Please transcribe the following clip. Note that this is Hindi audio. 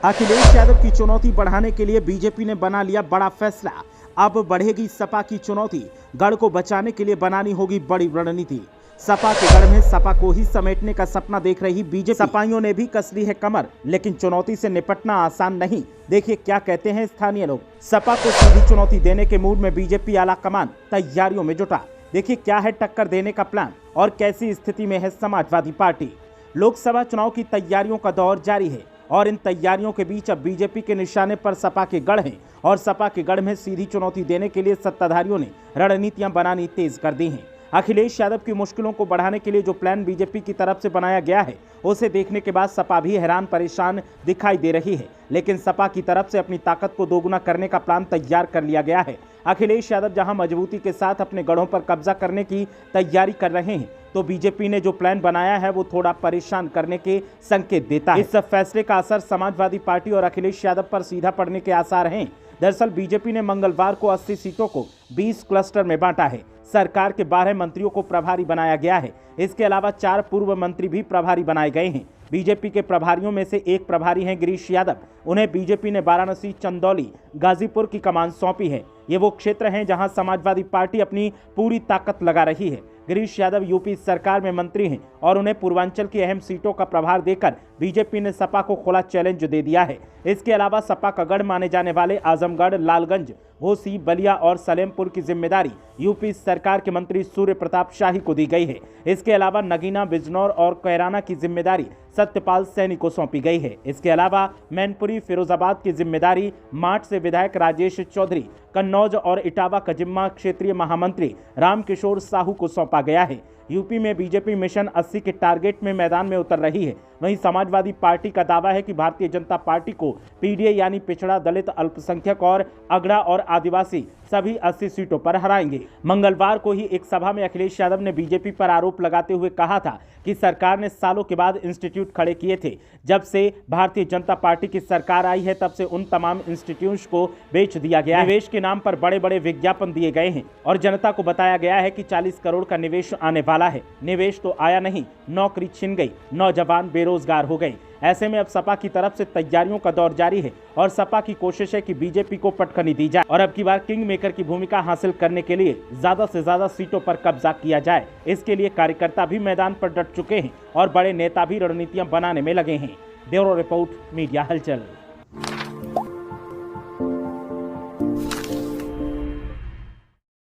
अखिलेश यादव की चुनौती बढ़ाने के लिए बीजेपी ने बना लिया बड़ा फैसला। अब बढ़ेगी सपा की चुनौती। गढ़ को बचाने के लिए बनानी होगी बड़ी रणनीति। सपा के गढ़ में सपा को ही समेटने का सपना देख रही बीजेपी सपाइयों ने भी कस ली है कमर, लेकिन चुनौती से निपटना आसान नहीं। देखिए क्या कहते हैं स्थानीय लोग। सपा को सीधी चुनौती देने के मूड में बीजेपी आला कमान तैयारियों में जुटा। देखिए क्या है टक्कर देने का प्लान और कैसी स्थिति में है समाजवादी पार्टी। लोकसभा चुनाव की तैयारियों का दौर जारी है और इन तैयारियों के बीच अब बीजेपी के निशाने पर सपा के गढ़ हैं और सपा के गढ़ में सीधी चुनौती देने के लिए सत्ताधारियों ने रणनीतियां बनानी तेज कर दी हैं। अखिलेश यादव की मुश्किलों को बढ़ाने के लिए जो प्लान बीजेपी की तरफ से बनाया गया है उसे देखने के बाद सपा भी हैरान परेशान दिखाई दे रही है, लेकिन सपा की तरफ से अपनी ताकत को दोगुना करने का प्लान तैयार कर लिया गया है। अखिलेश यादव जहां मजबूती के साथ अपने गढ़ों पर कब्जा करने की तैयारी कर रहे हैं, तो बीजेपी ने जो प्लान बनाया है वो थोड़ा परेशान करने के संकेत देता है। इस फैसले का असर समाजवादी पार्टी और अखिलेश यादव पर सीधा पड़ने के आसार हैं। दरअसल बीजेपी ने मंगलवार को 80 सीटों को 20 क्लस्टर में बांटा है। सरकार के 12 मंत्रियों को प्रभारी बनाया गया है। इसके अलावा 4 पूर्व मंत्री भी प्रभारी बनाए गए हैं। बीजेपी के प्रभारियों में से एक प्रभारी हैं गिरीश यादव। उन्हें बीजेपी ने वाराणसी, चंदौली, गाजीपुर की कमान सौंपी है। ये वो क्षेत्र हैं जहां समाजवादी पार्टी अपनी पूरी ताकत लगा रही है। गिरीश यादव यूपी सरकार में मंत्री हैं और उन्हें पूर्वांचल की अहम सीटों का प्रभार देकर बीजेपी ने सपा को खुला चैलेंज दे दिया है। इसके अलावा सपा का गढ़ माने जाने वाले आजमगढ़, लालगंज, घोसी, बलिया और सलेमपुर की जिम्मेदारी यूपी सरकार के मंत्री सूर्य प्रताप शाही को दी गई है। इसके अलावा नगीना, बिजनौर और कैराना की जिम्मेदारी सत्यपाल सैनी को सौंपी गई है। इसके अलावा मैनपुरी, फिरोजाबाद की जिम्मेदारी माठ से विधायक राजेश चौधरी, कन्नौज और इटावा का जिम्मा क्षेत्रीय महामंत्री रामकिशोर साहू को सौंपा गया है। यूपी में बीजेपी मिशन 80 के टारगेट में मैदान में उतर रही है। वहीं समाजवादी पार्टी का दावा है कि भारतीय जनता पार्टी को पीडीए यानी पिछड़ा, दलित, अल्पसंख्यक और अगड़ा और आदिवासी सभी 80 सीटों पर हराएंगे। मंगलवार को ही एक सभा में अखिलेश यादव ने बीजेपी पर आरोप लगाते हुए कहा था कि सरकार ने सालों के बाद इंस्टीट्यूट खड़े किए थे। जब से भारतीय जनता पार्टी की सरकार आई है तब से उन तमाम इंस्टीट्यूट्स को बेच दिया गया है। निवेश के नाम पर बड़े बड़े विज्ञापन दिए गए हैं और जनता को बताया गया है कि 40 करोड़ का निवेश आने वाला है। निवेश तो आया नहीं, नौकरी छिन गई, नौजवान बेरोजगार हो गए। ऐसे में अब सपा की तरफ से तैयारियों का दौर जारी है और सपा की कोशिश है कि बीजेपी को पटखनी दी जाए और अब की बार किंग मेकर की भूमिका हासिल करने के लिए ज्यादा से ज्यादा सीटों पर कब्जा किया जाए। इसके लिए कार्यकर्ता भी मैदान पर डट चुके हैं और बड़े नेता भी रणनीतियां बनाने में लगे हैं। ब्यूरो रिपोर्ट, मीडिया हलचल।